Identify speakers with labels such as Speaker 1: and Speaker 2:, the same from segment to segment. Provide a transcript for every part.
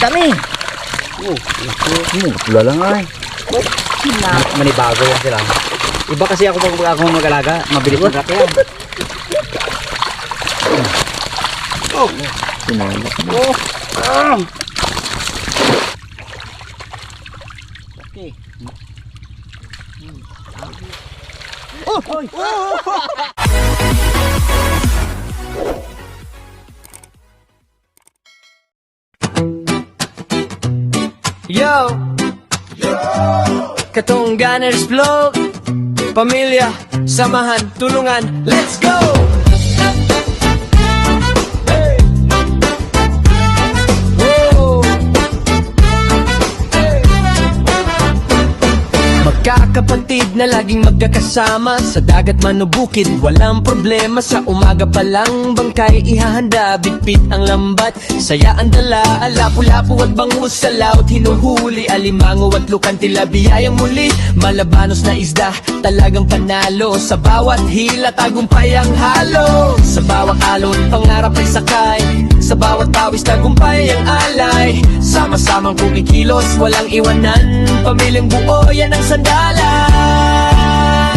Speaker 1: dami.
Speaker 2: Wala lang ay.
Speaker 1: Manibago yan sila. Iba kasi ako pag ako mag-alaga, mabilis mag-rap yan. Okay.
Speaker 3: Yo! Katungganers vlog. Pamilya, samahan, tulungan, let's go! Hey! Whoa! Hey! Magkakapatid na laging magkakasama sa dagat man o bukid, walang problema. Sa umaga pa lang bangkay ihahanda, bitbit ang lambat, saya ang dala, lapu-lapu at bangus sa laut, hinuhuli alimango at lukan, tila biyayang muli. Malabanos na isda, talagang panalo, sa bawat hila tagumpay ang halo. Sa bawat alon, pangarap ay sakay, sa bawat pawis tagumpay ang alay. Sama-samang kumikilos, walang iwanan, pamilyang buo yan ang sandalan.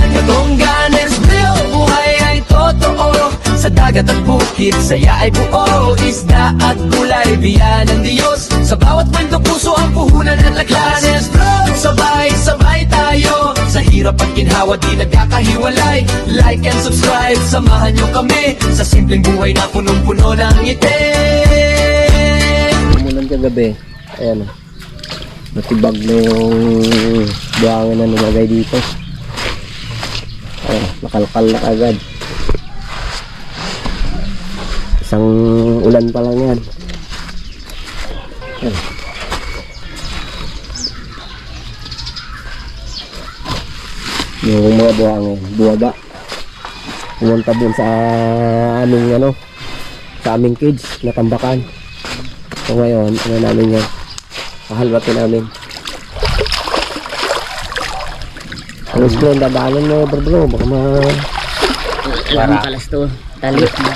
Speaker 3: Katungganers vlog, buhay ay totoo, sa dagat at bukid, saya ay buo. Isda at gulay, biya ng Diyos, sa bawat mundo puso ang puhunan at laglanes. Vlog, sabay-sabay tayo, sa hirap at ginhawa di nagkakahiwalay. Like and subscribe, samahan nyo kami sa simpleng buhay na punong-puno ng ngiti.
Speaker 4: Umulan kagabi, ayan o. Natibag na yung buhangin na nilagay dito. Ayan, nakalkal na agad. Isang ulan pa lang yan. Ayan. Yung mga buhangin, buwaga. Pumunta dun sa aming sa aming cage na tambakan. So ngayon, namin yan, kahalwatin namin. Alas bro, dadaanan mo bro, baka
Speaker 1: Parang kalas to, talit na.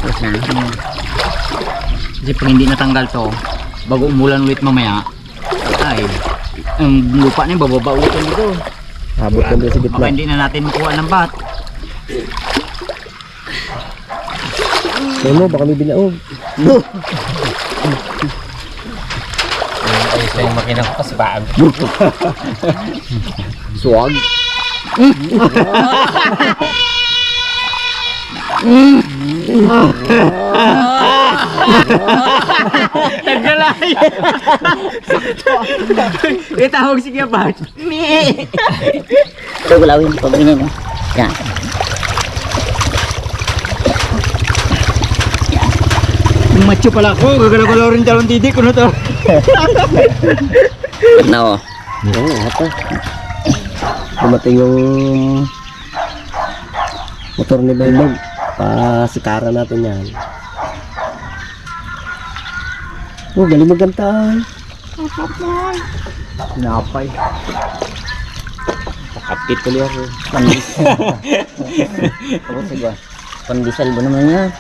Speaker 1: Tapos na. Kasi pag hindi natanggal to, bago umulan ulit mamaya, ay, ang lupa na yung bababa ulit yan dito.
Speaker 4: abot na doon sa gitna.
Speaker 1: Baka hindi na natin makuha ng bat.
Speaker 4: Kaya mo, baka may binaog.
Speaker 2: Ayos na yung makina ko kasi baag.
Speaker 4: Suwag.
Speaker 1: Naglalay! Itawag si Kiabat.
Speaker 5: Ito gulawin pag ganyan, no? Yan.
Speaker 1: Macho pala ako, gagalaw rin talong titik ko na to.
Speaker 5: No.
Speaker 4: Oo, hapa. Dumating yung motor ni Baybag. Pasikara natin yan. Oh, galing magantay.
Speaker 1: Napay.
Speaker 4: Kapit tuloy ako.
Speaker 5: Pandisal. Ako sigwa. Pandisal ba naman yan?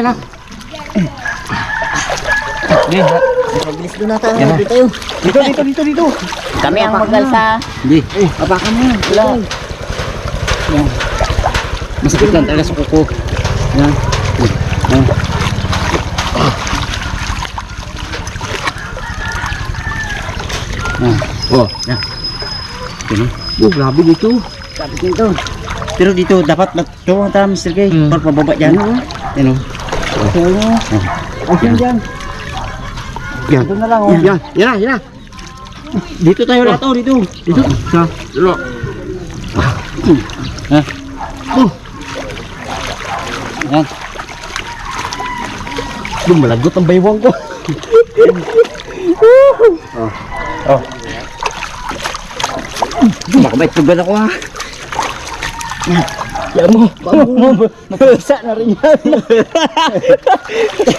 Speaker 1: na.
Speaker 5: Mabilis doon natin. Dito tayo.
Speaker 4: Dito.
Speaker 5: Kami ang mag-alsa.
Speaker 1: Hindi. Apakan mo yan.
Speaker 5: Wala.
Speaker 1: Yan. Masakit lang talaga sa kuko. Yan. Yan. Oh, yan. Yan.
Speaker 4: Oh, grabe dito.
Speaker 5: Kapit nito.
Speaker 1: Pero dito dapat ito ang tama Mr. Gay. Para pababa dyan. Yan o.
Speaker 5: Asin dyan.
Speaker 4: Yan.
Speaker 5: Doon na lang oh.
Speaker 4: Yan. Yan na.
Speaker 1: Dito tayo lahat oh, dito.
Speaker 4: Dito. Sa. Dito.
Speaker 1: Ha?
Speaker 4: Oh.
Speaker 1: Yan.
Speaker 4: Lumalagot ang baywang ko.
Speaker 1: Oh. Makabait tugan ako ha.
Speaker 4: Yan mo.
Speaker 5: Mapagsa na rin yan.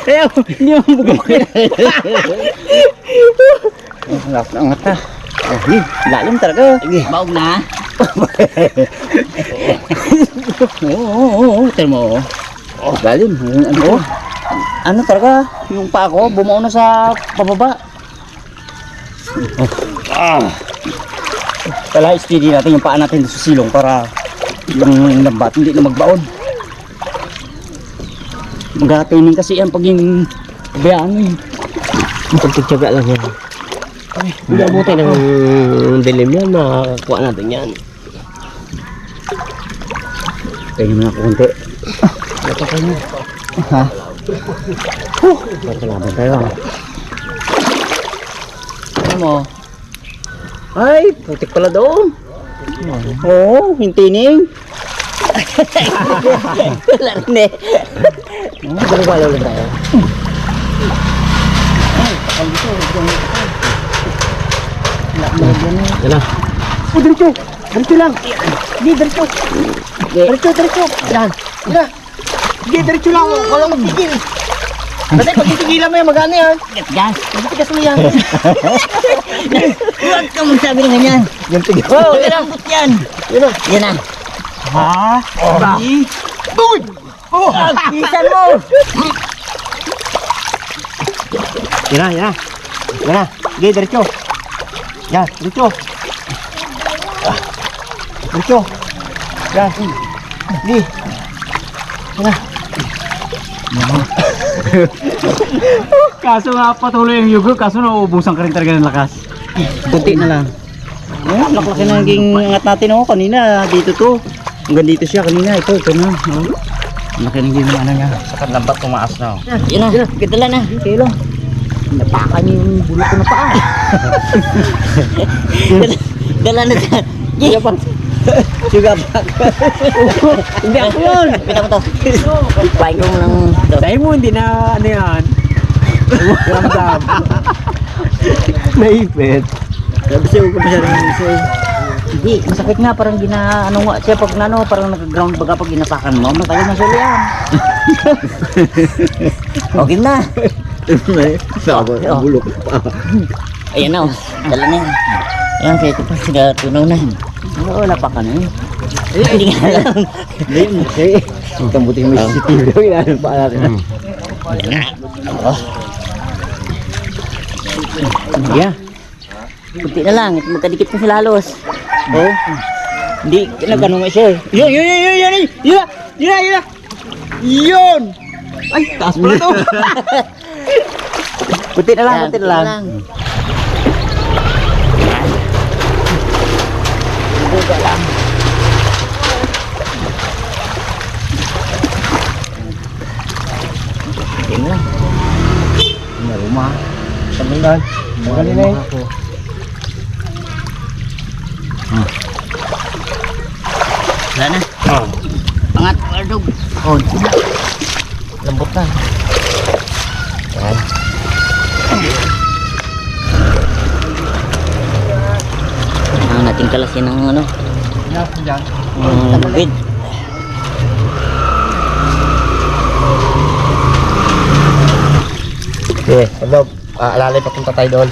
Speaker 1: Ayaw, hindi mo bugay. Lap na angat ha. Lalim talaga.
Speaker 5: Baog na.
Speaker 1: Oo. Tignan mo. Lalim. Ano talaga? Yung pa ako, bumao na sa pababa. Kala steady natin yung paa natin sa silong para yung lambat hindi na magbaon. Magkatining kasi yan pag yung bayaan eh.
Speaker 4: Pagtitsaga lang yan. Hindi abuti ng dilim yan. Makakuha natin yan.
Speaker 1: Tingnan mo na konti.
Speaker 4: Napaka nyo.
Speaker 1: Ha?
Speaker 4: Salamat tayo.
Speaker 1: Ano mo?
Speaker 4: Ay, putik pala doon.
Speaker 1: Oo, hintining.
Speaker 5: Wala rin eh.
Speaker 4: Galo lang tayo. Yan na. Oh, diretso. Diretso lang. Hindi, diretso. Diretso. Yan. Yan. Hindi, diretso lang. Walang magtigil. Kasi pag titigilan mo yan, magana yan.
Speaker 5: Gas.
Speaker 4: Magtitigas mo yan.
Speaker 5: Huwag ka magsabi ng ganyan.
Speaker 4: Yan tigas.
Speaker 5: Oh, lambot yan.
Speaker 4: Yan na.
Speaker 5: Yan na.
Speaker 1: Ha?
Speaker 4: Uy! Oh!
Speaker 5: Isan mo.
Speaker 4: Yan na, yan na. Yan na. Sige, diretso. Yan, diretso. Diretso. Yan. Sige. Yan na.
Speaker 1: Kaso nga patuloy yung yugo, kaso nauubusan ka rin talaga ng lakas. Kunti na lang. Oh, laklaki na naging angat natin oh, kanina dito to. Hanggang dito siya kanina, ito na. Oh. Laki naging ano niya, sa lambat tumaas na oh.
Speaker 5: Yan na. Gandala na. Okay lang. Napakan niyo yung bulok ko na paa. Dala na dyan.
Speaker 4: Sige pa. Sige pa.
Speaker 5: Hindi ako yun. Pita mo to. Pahin ko mo lang.
Speaker 4: Dahil mo hindi na ano yan. Ramdam. Naipit.
Speaker 1: Sabi siya, huwag ka masyadong isa eh.
Speaker 5: Hindi. Masakit nga. Parang ano nga siya. Pag nano, parang nag-ground baga pag ginapakan mo. Matagal na sila yan. Okay na.
Speaker 4: Sabon, ang bulok pa.
Speaker 5: Ayan na. Dala na yan. Ayan. Kaya ito pa sila tunaw na. Oo. Napakan na yun. Hindi nga alam.
Speaker 4: Eh, kambuti mo yung CCTV daw, inaano pa natin.
Speaker 5: Oh.
Speaker 1: Yeah.
Speaker 5: Kunti na lang. Magkadikit na sila halos.
Speaker 1: Oh. Hindi, nagano nga siya eh. Yun! Ay, taas pala to. Kunti na lang, kunti na lang.
Speaker 5: Buga lang. Yan lang.
Speaker 1: Naruma.
Speaker 4: Tanggalan. Tanggalin na yun.
Speaker 5: Wala na. Pangat, wardog. Oh, lambot na. Yan. Ang nating kalasin ng ano. Lambid.
Speaker 4: Okay, Bob, alalay papunta tayo doon.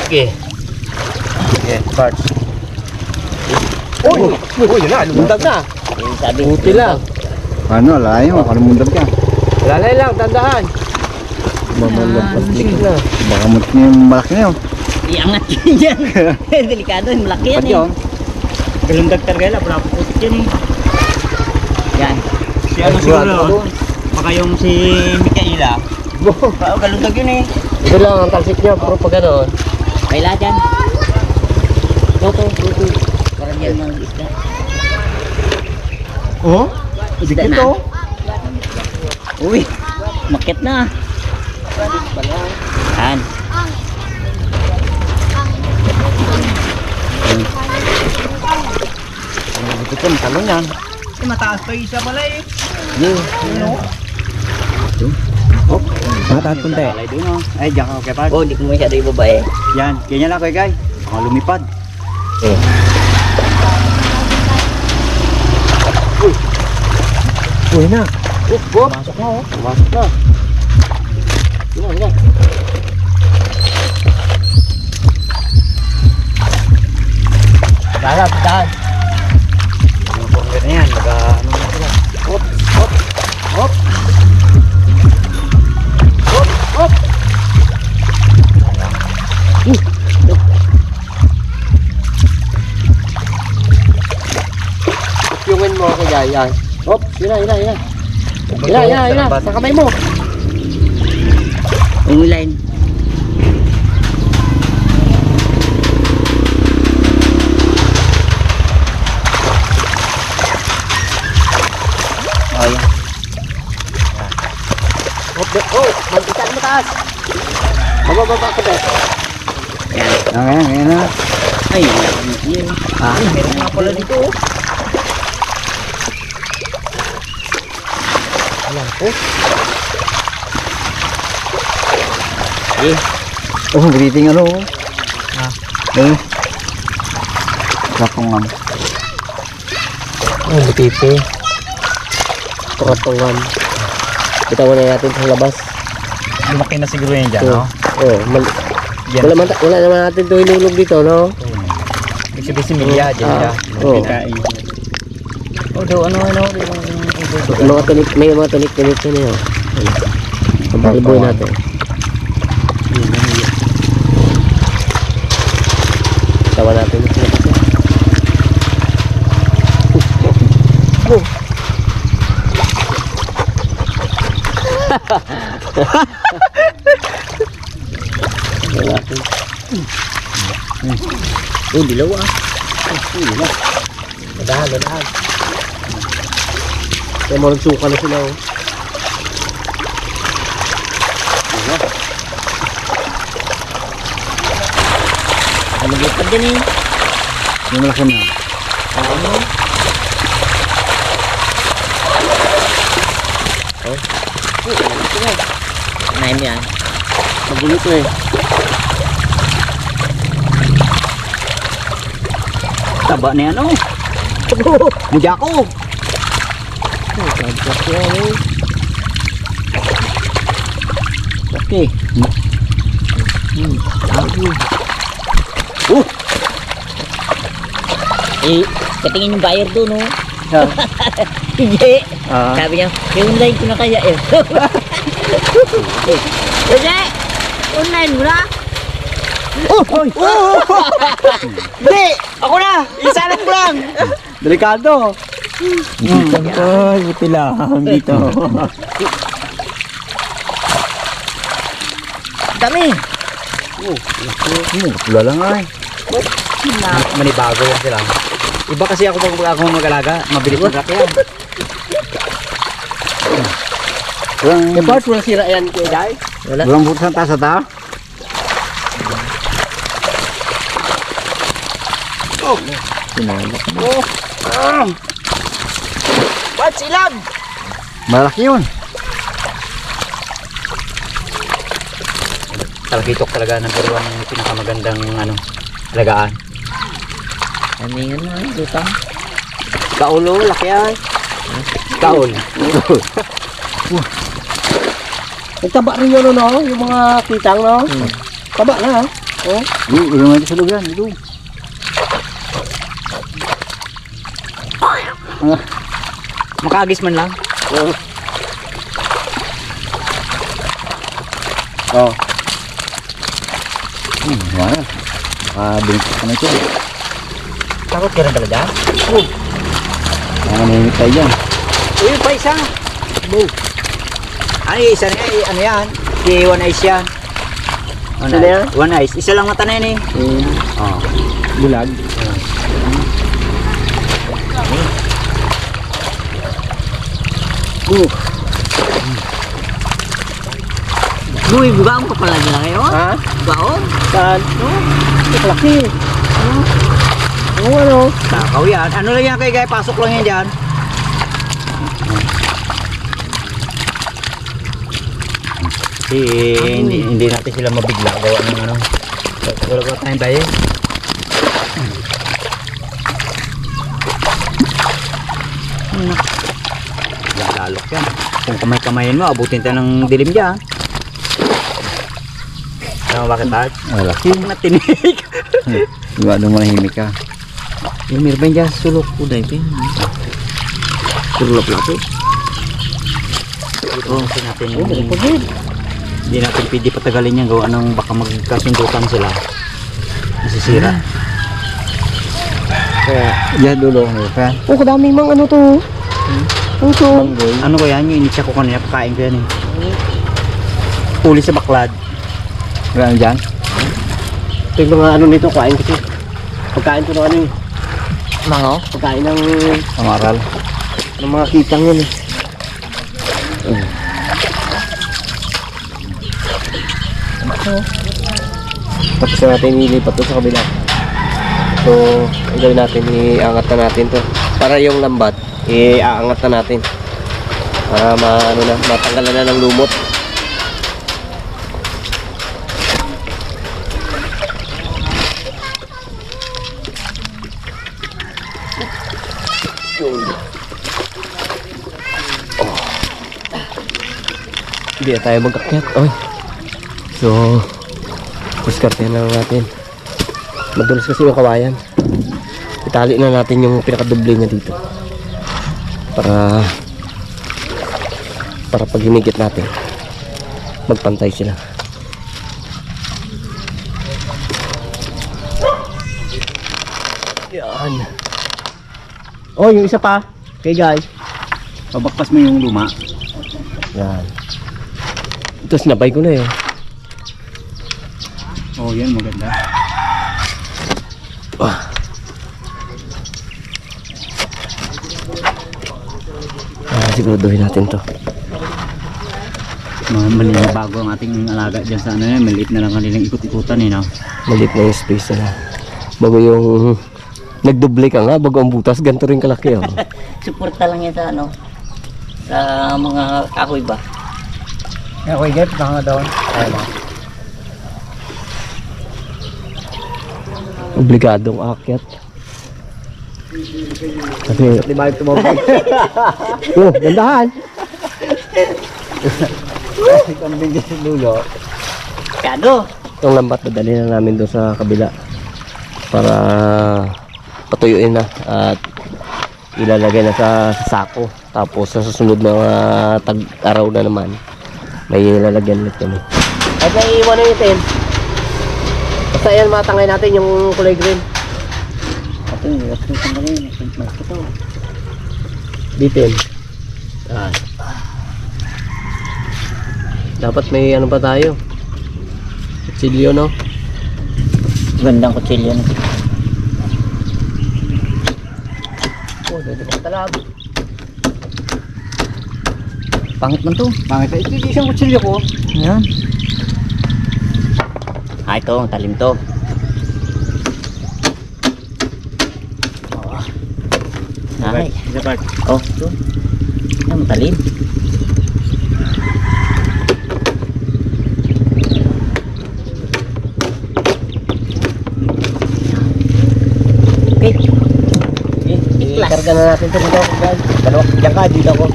Speaker 1: Okay.
Speaker 4: Okay, start. Uy, yun na, lumundag na.
Speaker 5: Yung sabi,
Speaker 4: Buti lang.
Speaker 2: Ano, layo, makalumundag ka.
Speaker 4: Lalay lang, tandaan. Mamamagpaslik na.
Speaker 2: Baka mo yung malaki na yun.
Speaker 5: iangat yun dyan. Delikado, yung malaki yan eh.
Speaker 1: Galundag talaga, wala po putik yan eh.
Speaker 5: Yan.
Speaker 1: Si ano siguro, baka yung si Mikaela. Galundag yun eh.
Speaker 4: Ito lang ang talsik niya, pero pag gano'n.
Speaker 5: Kaila dyan. Toto. Parang yan mga isda.
Speaker 4: Oh?
Speaker 5: Isda na. Uy, makit na. Yan.
Speaker 2: Ito ka, talon yan.
Speaker 1: Eh, mataas pa isa pala eh.
Speaker 2: Mataas punti.
Speaker 1: Alay doon oh. Ay, diyan ka kay Pag.
Speaker 5: Oh, di ko masyado ibaba eh.
Speaker 1: Yan, ganyan lang kay Guy. Mga lumipad.
Speaker 4: Uy na.
Speaker 1: Masok na oh. Masok na.
Speaker 4: Dahan, dahan.
Speaker 1: Yung corner na yan, ano na sila. Hop, hop, hop. Hop, hop.
Speaker 4: Yung mo ako dyan, yan. Hop, yun na. Yun na. Sa kamay mo.
Speaker 5: Yung line. Oh, yan.
Speaker 4: Hop, mag-isa na mataas. Bababa ka ba?
Speaker 2: Ngayon na.
Speaker 5: Ay, yun.
Speaker 1: Meron nga pala dito oh.
Speaker 2: Oh, breathing ano. Kapungan.
Speaker 4: Oh, butiti. Katungan. Kita muna natin sa labas.
Speaker 1: Lumaki na siguro yan dyan, no?
Speaker 4: Oh,
Speaker 1: Yan.
Speaker 4: wala naman natin ito hinulog dito, no?
Speaker 1: Ibig sabihin si Milya, dyan siya.
Speaker 4: Oh.
Speaker 5: Oh, do, ano.
Speaker 4: Mga tunik, may mga tunik-tunik na yun. Ang balboy natin. Tawa natin.
Speaker 5: Oh, dilaw ah.
Speaker 4: Madahan. Kaya mo nagsuka na sila, oh.
Speaker 5: Ano lipad dyan eh?
Speaker 2: Yung malaki na.
Speaker 5: Naim yan.
Speaker 4: Magulo ito eh.
Speaker 1: Taba na yan oh. Mudya ko. Okay.
Speaker 5: Eh, katingin yung buyer doon, no? Hindi. Sabi niya, i-online ko na kaya eh. Hindi! Online mo na?
Speaker 1: Hindi! Ako na! Isa lang!
Speaker 2: Delikado.
Speaker 1: Ay, buti lang dito.
Speaker 5: Dami!
Speaker 2: Wala lang ay.
Speaker 1: Manibago yan sila. Iba kasi ako pag ako mag-alaga, mabilis mag-laki yan.
Speaker 4: Yung parts, walang sira yan, kuya Jai.
Speaker 5: Wala.
Speaker 2: Walang butas ang taas at ta.
Speaker 1: Ba't silag?
Speaker 2: Malaki yun.
Speaker 1: Talakitok talaga ng buruan yung pinakamagandang alagaan.
Speaker 5: Amingan mo eh, lutang.
Speaker 4: Kaulo, laki ay.
Speaker 1: Kaol.
Speaker 4: Nagtaba rin yun, no? Yung mga kitang, no? Taba na, ha? Oh.
Speaker 2: Ulo nga sa lugan. Ito.
Speaker 1: Makagis man lang.
Speaker 2: Oh. Wala. Bingkit ka na ito.
Speaker 1: Takot ka rin talaga?
Speaker 2: Nanginit tayo dyan.
Speaker 1: Uy, pa isa. Ay, isa na yan. Ano yan? Si One Eyes yan.
Speaker 4: Isa na yan?
Speaker 1: One Eyes. Isa lang mata na yan eh. Oh.
Speaker 4: Bulag.
Speaker 5: Uy, baon ka pala nila ngayon?
Speaker 4: Ha?
Speaker 5: Baon?
Speaker 4: Saan? Laki. Ano?
Speaker 1: Takaw yan. Ano lang yan kay Guy? Pasok lang yan dyan. Kasi hindi natin sila mabigla. Gawa ng ano. Wala ba tayong baye? Yan, lalok yan. Kung kamay-kamayin mo, abutin tayo ng dilim dyan. Ano, bakit Art?
Speaker 2: Malaki.
Speaker 1: Natinig.
Speaker 2: Diba doon manahimik ka?
Speaker 1: Yung meron ba dyan? Sulok po dahil pa yun. Sulok lapit. Ito kasi natin yung... Hindi natin pwede patagalin yan. Gawa ng baka magkasundutan sila. Masisira.
Speaker 4: Kaya,
Speaker 2: Diyan dulo. Ka?
Speaker 4: oh, kadaming mang ano to. Ano to?
Speaker 1: Ano ko yan? Yung initsa ko kanina. Pakain ko yan eh. Uli sa baklad.
Speaker 2: Wala dyan?
Speaker 4: Ito yung mga ano nito, kain kasi. Pagkain to ng ano yun.
Speaker 5: Mango?
Speaker 4: Pagkain ng
Speaker 2: Amaral.
Speaker 4: mga kitang yun eh. Tapos na natin ilipat to sa kabila. So, ang gawin natin, iangat na natin to. Para yung lambat, iaangat na natin. Para matanggalan na ng lumot. Hindi na tayo magkakyat. Oy. So, discarte na lang natin. Madulas kasi yung kawayan. Itali na natin yung pinakadoble niya dito. Para pag hinigit natin, magpantay sila. Yan. Oh, yung isa pa. Okay guys.
Speaker 2: Pabakpas mo yung luma.
Speaker 4: Yan. Ito sinabay ko na eh.
Speaker 2: Oh, yan maganda.
Speaker 4: Siguraduhin natin to.
Speaker 1: Mali na bago ang ating alaga dyan sa ano yan. Maliit na lang kanilang ikot-ikutan eh. No?
Speaker 4: Malit na yung space na. Bago yung nagdoble ka nga, bago ang butas, ganito rin kalaki. Oh.
Speaker 5: Suporta lang yan sa ano? Sa mga kahoy ba?
Speaker 2: Okay, get. Baka nga daw.
Speaker 4: Obligadong akyat. Kasi,
Speaker 2: Di ba ito mabag?
Speaker 4: oh, gandahan.
Speaker 2: Kambing din sa dulo.
Speaker 5: Kado!
Speaker 4: Itong lambat, dadali na namin doon sa kabila. Para patuyuin na at ilalagay na sa sako. Tapos sa susunod mga tag-araw na naman, may ilalagyan ulit kami. At naiiwan na yung tin. Basta yan, matangay natin yung kulay green.
Speaker 5: Ito yung wasto sa mga ito.
Speaker 4: Bitin. Dapat may ano pa tayo. Kutsilyo, no?
Speaker 5: Gandang kutsilyo na.
Speaker 4: Oh, dito pang talag.
Speaker 5: Pangit man to.
Speaker 2: Pangit. Ito isang kutsilyo ko.
Speaker 5: Ayan. Ah, ito. Talim to. Ay.
Speaker 2: Isa part.
Speaker 5: Oh, ito. Ayan, matalim. Okay.
Speaker 4: Ikarga na natin ito dito. Dalawa. Diyan ka, dito ako.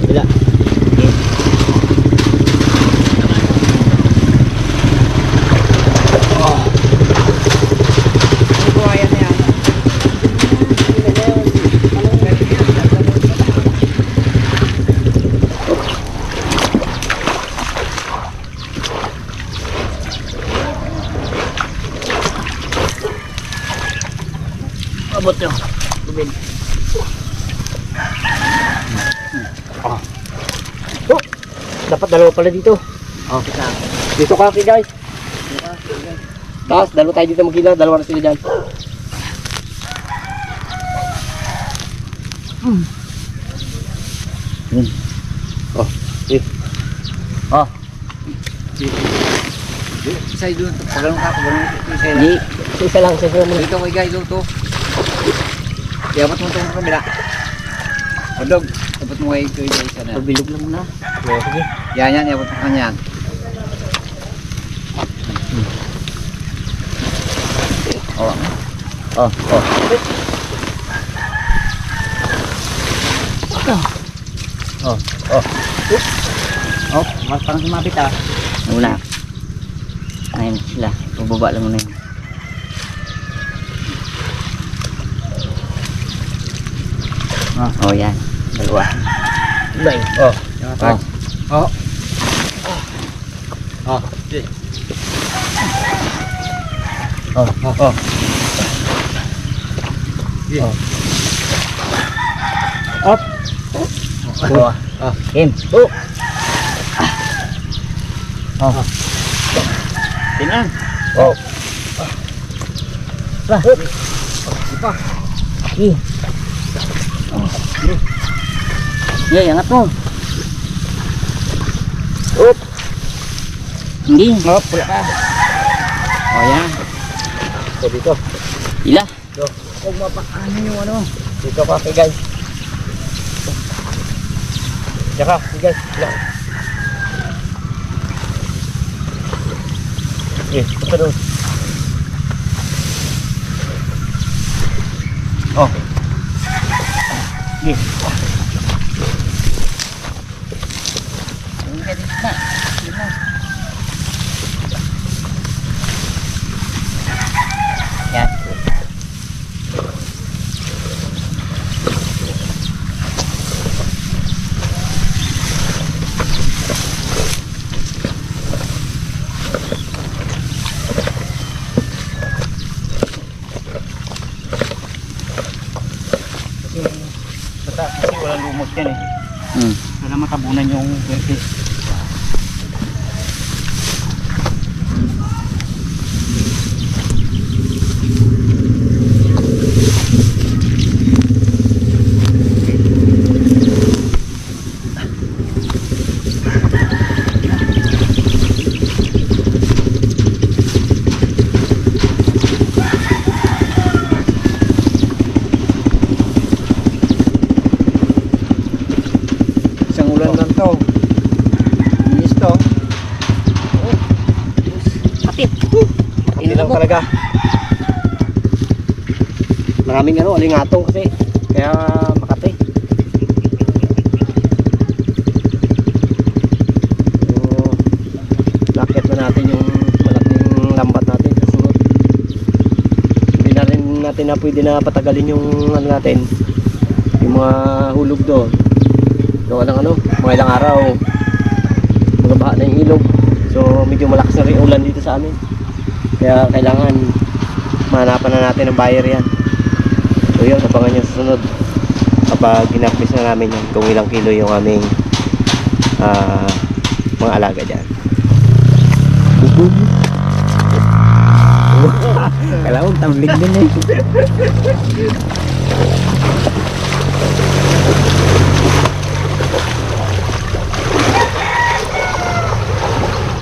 Speaker 4: Bila.
Speaker 5: Abot nyo. Tubig.
Speaker 4: Dapat dalawa pala dito.
Speaker 5: Okay ka.
Speaker 4: Dito ka, guys. Tapos, dalawa tayo dito magkila. Dalawa na sila dyan. Oh, eh.
Speaker 5: Oh.
Speaker 1: Isa doon. Pagano ka. Isa lang.
Speaker 5: Di.
Speaker 4: Isa lang, isa lang.
Speaker 1: Dito kay guys. Ito. Iabot mo ito sa kabila. Pagdog. Iabot mo kay guys.
Speaker 5: Pabilog lang muna.
Speaker 4: Sige.
Speaker 1: Yan. Iabot mo kanya.
Speaker 5: Oh. Oh. Oh. Oh. Oh. Oh. Parang sumapit ah. Muna. Ayun sila. Pababa lang muna yun. Oh, yan. Dalawa.
Speaker 4: Bang. Oh.
Speaker 5: Oh.
Speaker 1: Oh.
Speaker 5: Oh.
Speaker 4: Up.
Speaker 5: Oh. Kim.
Speaker 4: Oh.
Speaker 5: Oh. Tinan.
Speaker 4: Oh.
Speaker 5: Lah.
Speaker 1: Pa.
Speaker 5: Yeah, angat mo.
Speaker 4: Up.
Speaker 5: Hindi.
Speaker 1: Oh, pula ka. Oh, yan.
Speaker 4: So, dito.
Speaker 5: Ila.
Speaker 1: Huwag mapaano yung ano.
Speaker 4: Dito ka, guys. Tsaka, guys. Lang. Eh, basta doon.
Speaker 5: Oh. Yan.
Speaker 2: Kasi walang lumot yan eh.
Speaker 5: Hmm.
Speaker 2: Sana matabunan yung vertis. Isang ulan lang to. Inis to.
Speaker 5: Kapit.
Speaker 4: Hindi lang talaga. Maraming ano, alingatong kasi. Kaya Makati. So, nakit na natin yung malaking lambat natin sa sunod. Hindi na rin natin na pwede na patagalin yung ano natin. Yung mga hulog doon. Gawa ng ano, mga ilang araw. Mga baha na yung ilog. So medyo malakas na rin ulan dito sa amin. Kaya kailangan mahanapan na natin ng buyer yan. So yun, abangan nyo sa sunod kapag ginapis na namin yan kung ilang kilo yung aming mga alaga dyan.
Speaker 2: Kailangan tambling din eh.